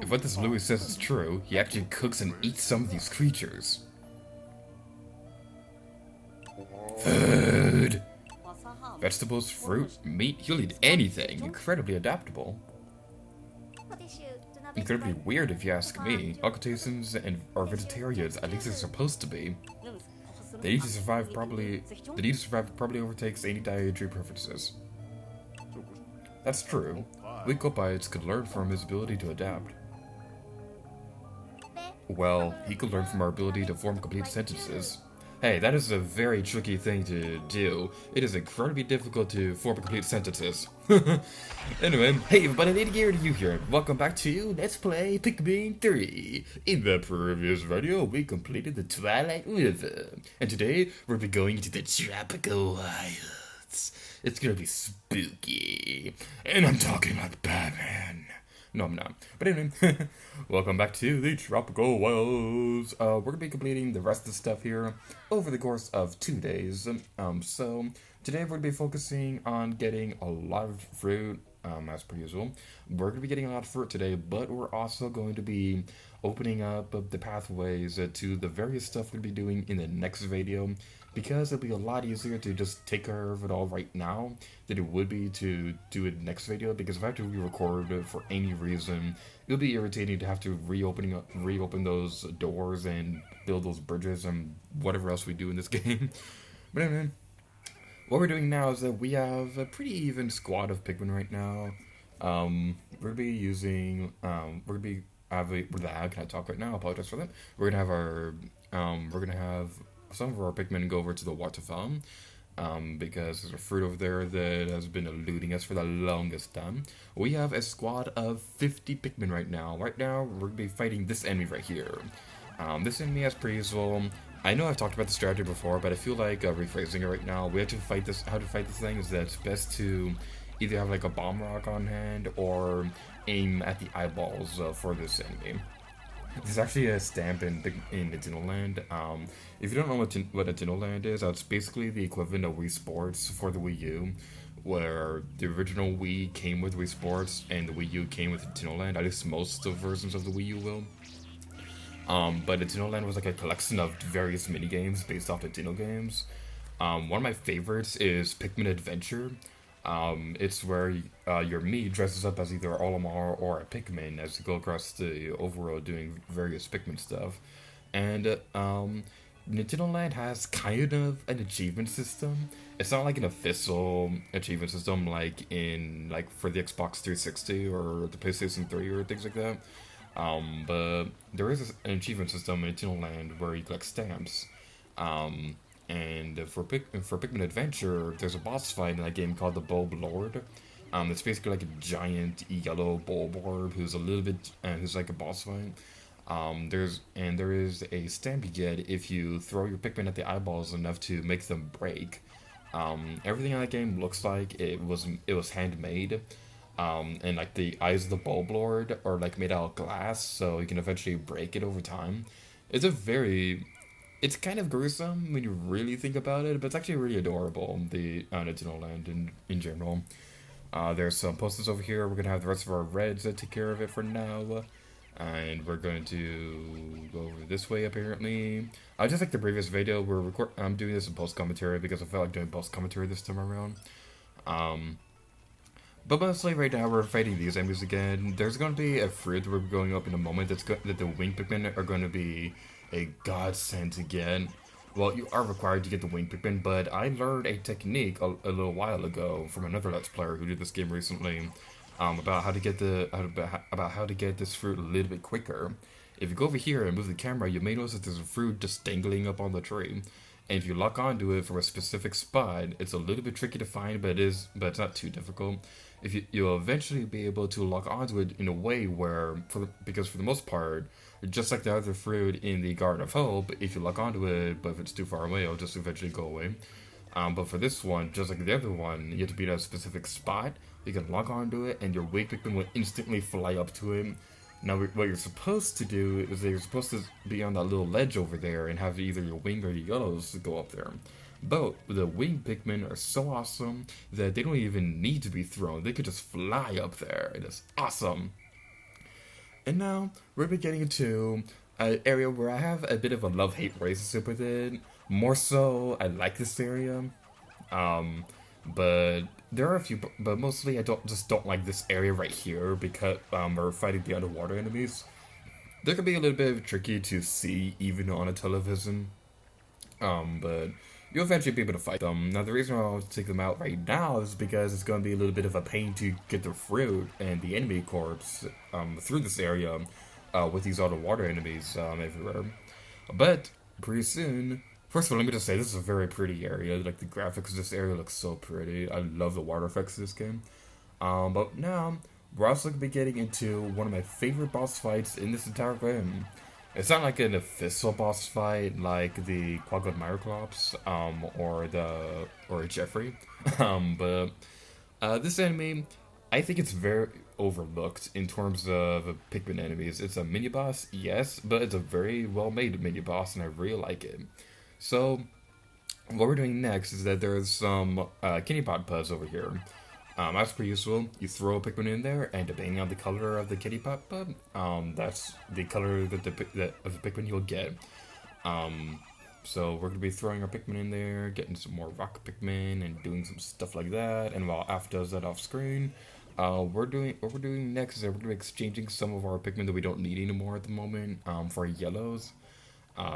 If what this Louis says is true, he actually cooks and eats some of these creatures. Food! Vegetables, fruit, meat, he'll eat anything. Incredibly adaptable. Incredibly weird if you ask me. Occultations and are vegetarians, at least they're supposed to be. The need to survive probably overtakes any dietary preferences. That's true. Weak bites could learn from his ability to adapt. Well, he could learn from our ability to form complete sentences. Hey, that is a very tricky thing to do. It is incredibly difficult to form complete sentences. Anyway, hey everybody, Lady Gear to you here. Welcome back to Let's Play Pikmin 3. In the previous video, we completed the Twilight River. And today, we'll be going to the tropical wilds. It's gonna be spooky. And I'm talking like Batman. No, I'm not. But anyway, welcome back to the Tropical Wilds. We're going to be completing the rest of the stuff here over the course of 2 days. So today we're going to be focusing on getting a lot of fruit, as per usual. We're going to be getting a lot of fruit today, but we're also going to be opening up the pathways to the various stuff we'll be doing in the next video, because it'll be a lot easier to just take care of it all right now than it would be to do it next video, because if I have to re-record it for any reason, it'll be irritating to have to reopen those doors and build those bridges and whatever else we do in this game. But anyway, what we're doing now is that we have a pretty even squad of Pikmin right now. We're gonna be using, can I talk right now? I apologize for that. We're gonna have some of our Pikmin go over to the water fountain, because there's a fruit over there that has been eluding us for the longest time. We have a squad of 50 Pikmin right now. Right now, we're going to be fighting this enemy right here. This enemy, as per usual, I know I've talked about the strategy before, but I feel like rephrasing it right now. We have to fight this. How to fight this thing is that it's best to either have like a bomb rock on hand or aim at the eyeballs for this enemy. There's actually a stamp in Nintendo Land. If you don't know what Nintendo Land is, it's basically the equivalent of Wii Sports for the Wii U, where the original Wii came with Wii Sports and the Wii U came with Nintendo Land. At least most of the versions of the Wii U will. But Nintendo Land was like a collection of various mini games based off Nintendo games. One of my favorites is Pikmin Adventure. It's where your Mii dresses up as either Olimar or a Pikmin as you go across the overworld doing various Pikmin stuff. And Nintendo Land has kind of an achievement system. It's not like an official achievement system like for the Xbox 360 or the PlayStation 3 or things like that. But there is an achievement system in Nintendo Land where you collect stamps. And for Pikmin Adventure, there's a boss fight in that game called the Bulb Lord. It's basically like a giant yellow bulb orb who's who's like a boss fight. There is a stamp you get if you throw your Pikmin at the eyeballs enough to make them break. Everything in that game looks like it was handmade. And like the eyes of the Bulb Lord are like made out of glass, so you can eventually break it over time. It's kind of gruesome when you really think about it, but it's actually really adorable, the Nintendo Land in general. There's some posters over here. We're going to have the rest of our reds that take care of it for now. And we're going to go over this way, apparently. Just like the previous video, I'm doing this in post-commentary because I felt like doing post-commentary this time around. But mostly right now we're fighting these enemies again. There's going to be a fruit that we're going up in a moment that the wing Pikmin are going to be a godsend again. Well, you are required to get the wing Pikmin, but I learned a technique a little while ago from another Let's Player who did this game recently, about how to get this fruit a little bit quicker. If you go over here and move the camera, you may notice that there's a fruit just dangling up on the tree. And if you lock onto it from a specific spot, it's a little bit tricky to find, but it's not too difficult. You'll eventually be able to lock onto it in a way where, because for the most part, just like the other fruit in the Garden of Hope, if you lock onto it, but if it's too far away, it'll just eventually go away. But for this one, just like the other one, you have to be at a specific spot. You can lock onto it, and your wing Pikmin will instantly fly up to it. Now, what you're supposed to do is that you're supposed to be on that little ledge over there and have either your wing or your yellows go up there. But the wing Pikmin are so awesome that they don't even need to be thrown. They could just fly up there. It is awesome. And now we're beginning into an area where I have a bit of a love-hate relationship with it. More so, I like this area, um, but there are a few, but mostly I don't like this area right here because we're fighting the underwater enemies. They can be a little bit tricky to see even on a television, but you'll eventually be able to fight them. Now, the reason why I want to take them out right now is because it's going to be a little bit of a pain to get the fruit and the enemy corpse through this area with these underwater enemies everywhere. But pretty soon, first of all, let me just say this is a very pretty area. Like the graphics of this area looks so pretty. I love the water effects of this game. But now we're also going to be getting into one of my favorite boss fights in this entire game. It's not like an official boss fight like the Quagga Myroclops, or Jeffrey. But this enemy, I think it's very overlooked in terms of Pikmin enemies. It's a mini boss, yes, but it's a very well made mini boss, and I really like it. So what we're doing next is that there's some Kitty Pot Puzz over here. As per usual, you throw a Pikmin in there, and depending on the color of the kitty pot bud, that's the color of the Pikmin you'll get. So we're gonna be throwing our Pikmin in there, getting some more rock Pikmin, and doing some stuff like that. And while Af does that off screen, what we're doing next is that we're gonna be exchanging some of our Pikmin that we don't need anymore at the moment for yellows,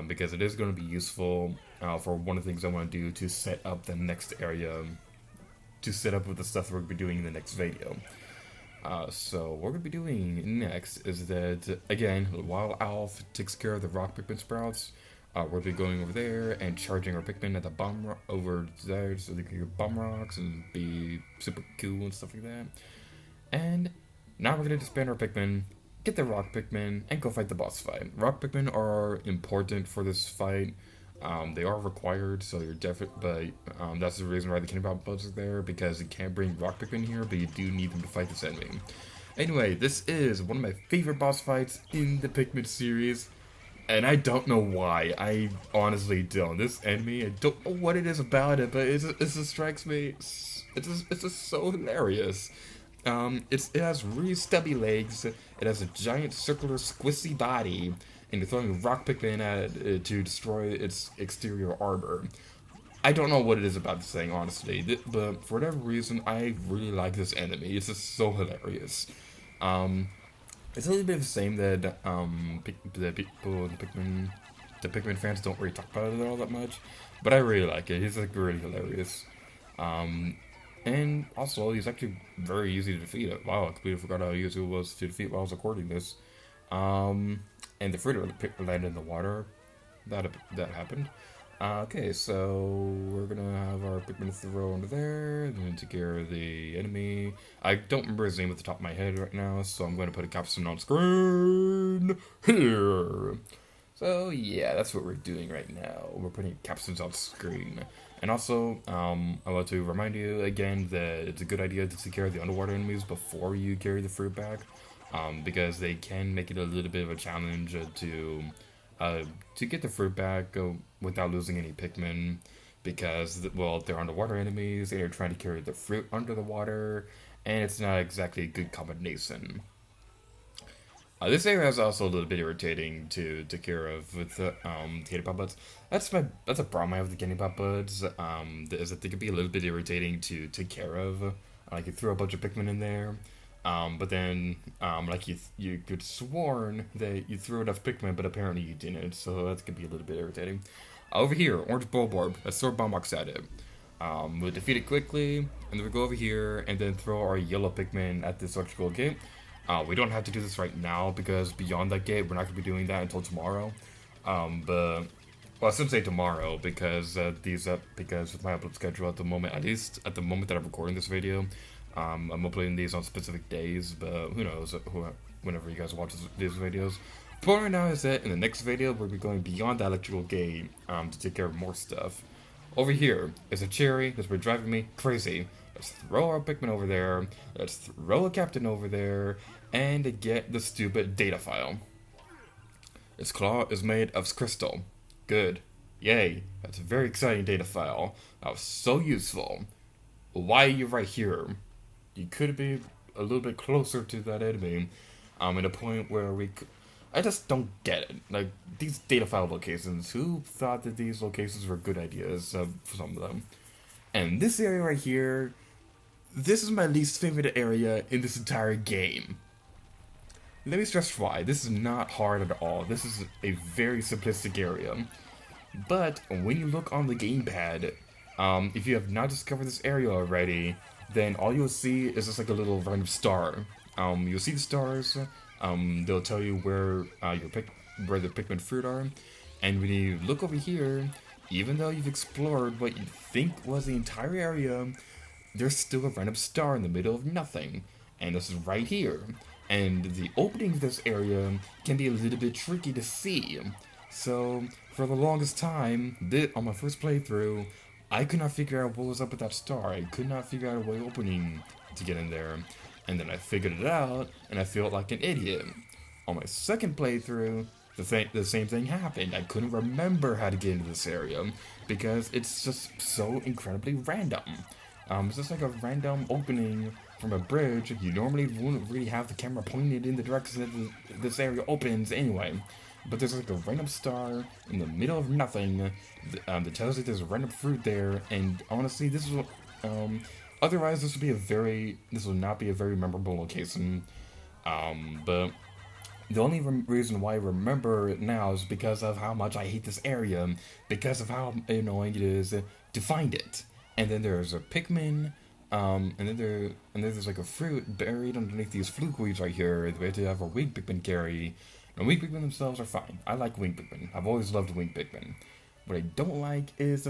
because it is gonna be useful for one of the things I want to do to set up the next area to set up with the stuff we're going to be doing in the next video. So what we're going to be doing next is that, again, while Alf takes care of the rock Pikmin sprouts, we'll be going over there and charging our Pikmin at the bomb over there so they can get bomb rocks and be super cool and stuff like that. And now we're going to disband our Pikmin, get the rock Pikmin, and go fight the boss fight. Rock Pikmin are important for this fight. They are required, so you're definitely, but that's the reason why the Kitty Pot Buds are there, because you can't bring rock Pikmin here, but you do need them to fight this enemy. Anyway, this is one of my favorite boss fights in the Pikmin series, and I don't know why. I honestly don't. This enemy, I don't know what it is about it, but it just strikes me. It's just so hilarious. It has really stubby legs. It has a giant circular squishy body, and you're throwing rock Pikmin at it to destroy its exterior armor. I don't know what it is about this thing, honestly, but for whatever reason, I really like this enemy. It's just so hilarious. It's a little bit of the same that the Pikmin fans don't really talk about it all that much, but I really like it. He's like really hilarious. And also, he's actually very easy to defeat. Wow, I completely forgot how easy it was to defeat while I was recording this. And the fruit landed in the water. That happened. Okay, so we're gonna have our Pikmin throw under there, and then take care of the enemy. I don't remember his name at the top of my head right now, so I'm going to put a caption on screen here. So yeah, that's what we're doing right now. We're putting captions on screen. And also, I want to remind you again that it's a good idea to take care of the underwater enemies before you carry the fruit back, because they can make it a little bit of a challenge to get the fruit back without losing any Pikmin, because, well, they're underwater enemies, and you're trying to carry the fruit under the water, and it's not exactly a good combination. This area is also a little bit irritating to take care of with the Kitty Pot Buds. That's a problem I have with the Kitty Pot Buds, is that they can be a little bit irritating to take care of. Like, you throw a bunch of Pikmin in there, but then, like, you could sworn that you threw enough Pikmin, but apparently you didn't, so that could be a little bit irritating. Over here, Orange Bulborb, let's throw Bomb Box at it. We'll defeat it quickly, and then we go over here, and then throw our yellow Pikmin at this electrical gate. We don't have to do this right now, because beyond that gate, we're not going to be doing that until tomorrow. Well, I shouldn't say tomorrow, because because with my upload schedule at the moment, at least at the moment that I'm recording this video, I'm uploading these on specific days, but who knows, whenever you guys watch these videos. The point right now is that in the next video, we'll be going beyond the electrical gate to take care of more stuff. Over here is a cherry that's been driving me crazy. Let's throw our Pikmin over there, let's throw a captain over there, and get the stupid data file. Its claw is made of crystal. Good. Yay. That's a very exciting data file. That was so useful. Why are you right here? You could be a little bit closer to that enemy. at a point where I just don't get it. Like, these data file locations, who thought that these locations were good ideas for some of them? And this area right here, this is my least favorite area in this entire game. Let me stress why. This is not hard at all. This is a very simplistic area. But when you look on the gamepad, if you have not discovered this area already, then all you'll see is just like a little random star. You'll see the stars. They'll tell you where where the Pikmin fruit are, and when you look over here, even though you've explored what you think was the entire area, there's still a random star in the middle of nothing, and this is right here. And the opening of this area can be a little bit tricky to see. So, for the longest time, on my first playthrough, I could not figure out what was up with that star. I could not figure out a way opening to get in there. And then I figured it out, and I felt like an idiot. On my second playthrough, the same thing happened. I couldn't remember how to get into this area, because it's just so incredibly random. It's just like a random opening from a bridge. You normally wouldn't really have the camera pointed in the direction that this area opens anyway. But there's like a random star in the middle of nothing that tells you there's a random fruit there, and honestly, this is otherwise this will not be a very memorable location. But the only reason why I remember it now is because of how much I hate this area, because of how annoying it is to find it. And then there's a Pikmin, and then there's like a fruit buried underneath these fluke weeds right here that we have to have a wing Pikmin carry. And wing Pikmin themselves are fine. I like wing Pikmin. I've always loved wing Pikmin. What I don't like is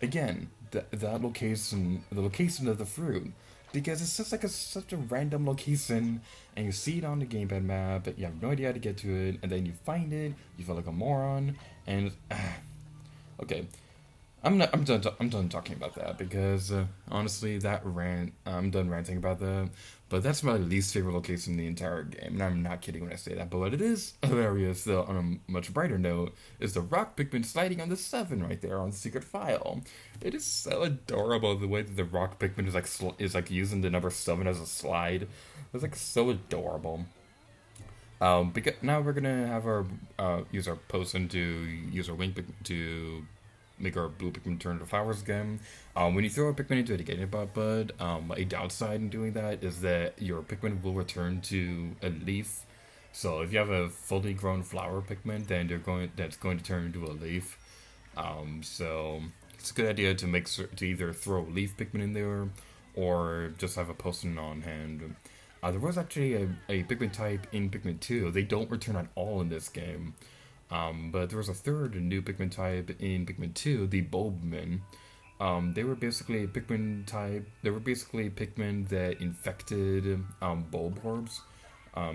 again that location, the location of the fruit, because it's just like such a random location, and you see it on the gamepad map, but you have no idea how to get to it, and then you find it, you feel like a moron, and okay. I'm done talking about that, because honestly, I'm done ranting about that. But that's my least favorite location in the entire game, and I'm not kidding when I say that. But what it is hilarious, though, on a much brighter note, is the rock Pikmin sliding on the 7 right there on the secret file. It is so adorable the way that the rock Pikmin is like using the number 7 as a slide. It's like so adorable. Because now we're gonna have our use our potion to use our wing Pikmin to make our blue Pikmin turn to flowers again. When you throw a Pikmin into a decaying bud, a downside in doing that is that your Pikmin will return to a leaf. So if you have a fully grown flower Pikmin, then that's going to turn into a leaf. So it's a good idea to either throw leaf Pikmin in there or just have a potion on hand. There was actually a Pikmin type in Pikmin 2. They don't return at all in this game. But there was a third new Pikmin type in Pikmin 2, the Bulbmin. They were basically a Pikmin type. They were basically Pikmin that infected Bulborbs.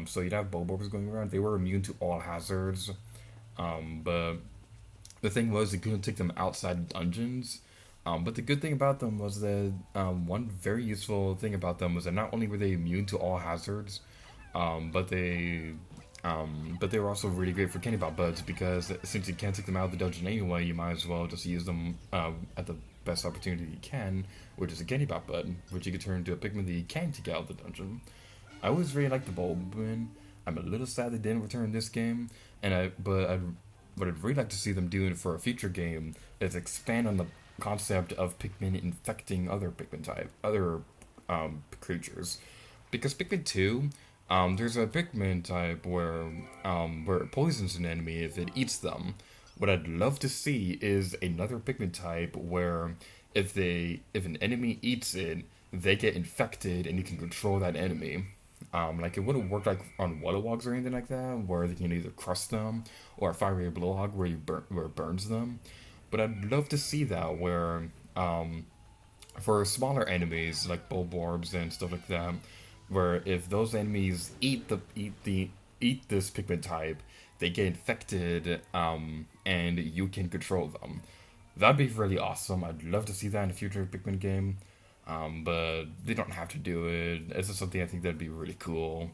So you'd have Bulborbs going around. They were immune to all hazards. But the thing was, you couldn't take them outside dungeons. But the good thing about them was that one very useful thing about them was that not only were they immune to all hazards, but they were also really great for candy bot buds, because since you can't take them out of the dungeon anyway, you might as well just use them at the best opportunity you can, which is a candy bot bud, which you can turn into a Pikmin that you can take out of the dungeon. I always really liked the Bulbmin. I'm a little sad they didn't return this game, but what I'd really like to see them doing for a future game is expand on the concept of Pikmin infecting other creatures, because Pikmin 2. There's a Pikmin type where it poisons an enemy if it eats them. What I'd love to see is another Pikmin type where if an enemy eats it, they get infected and you can control that enemy. Like it wouldn't work like on Wolowogs or anything like that, where you can either crush them, or a Fiery Blowhog where it burns them. But I'd love to see that where for smaller enemies like Bulborbs and stuff like that, where if those enemies eat this Pikmin type, they get infected, and you can control them. That'd be really awesome. I'd love to see that in a future Pikmin game, but they don't have to do it. It's just something I think that'd be really cool.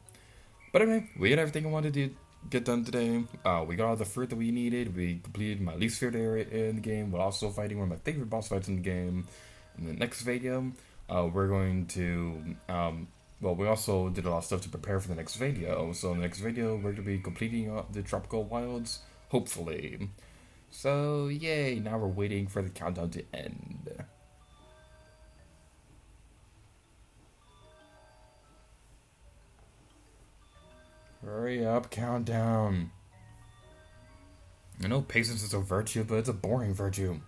But anyway, we got everything I wanted to get done today. We got all the fruit that we needed. We completed my least favorite area in the game, while also fighting one of my favorite boss fights in the game. In the next video, we're going to well, we also did a lot of stuff to prepare for the next video. So in the next video, we're going to be completing the tropical wilds, hopefully. So, yay, now we're waiting for the countdown to end. Hurry up, countdown. I know patience is a virtue, but it's a boring virtue.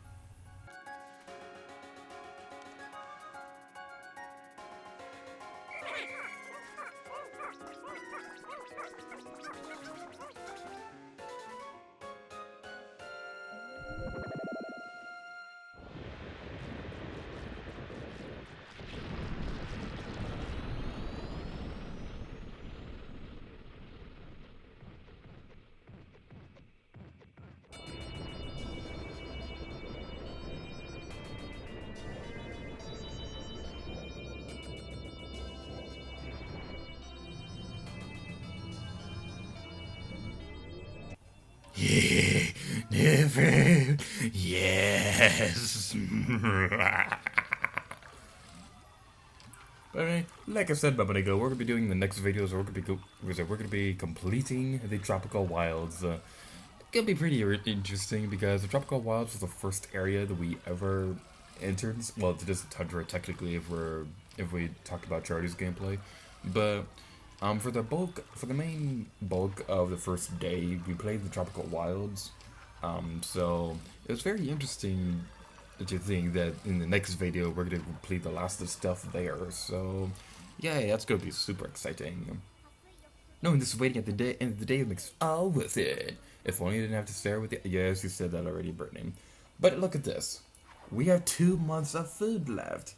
Yeah, never. Yes. But like I said a minute ago, we're gonna be doing the next videos. We're gonna be completing the tropical wilds. It's gonna be pretty interesting because the tropical wilds was the first area that we ever entered. Well, it is tundra technically if we talked about Charlie's gameplay, but for the main bulk of the first day, we played the tropical wilds. So it was very interesting to think that in the next video we're gonna complete the last of the stuff there. So yeah, that's gonna be super exciting. Knowing this waiting at the end of the day makes all worth it. If only you didn't have to stare with you. Yes, you said that already, Brittany. But look at this. We have 2 months of food left.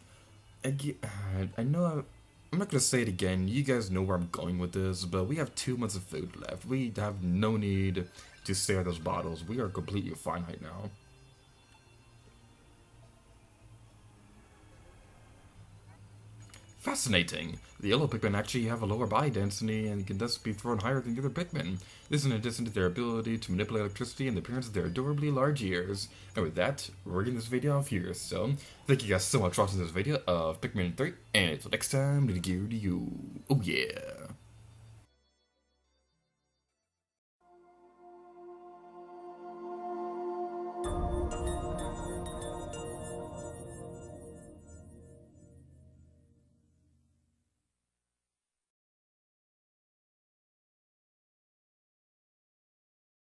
I know I'm not gonna say it again. You guys know where I'm going with this, but we have 2 months of food left. We have no need to stare at those bottles. We are completely fine right now. Fascinating. The yellow Pikmin actually have a lower body density and can thus be thrown higher than the other Pikmin. This is in addition to their ability to manipulate electricity and the appearance of their adorably large ears. And with that, we're getting this video off here. So, thank you guys so much for watching this video of Pikmin 3, and until next time, little gear to you. Oh yeah.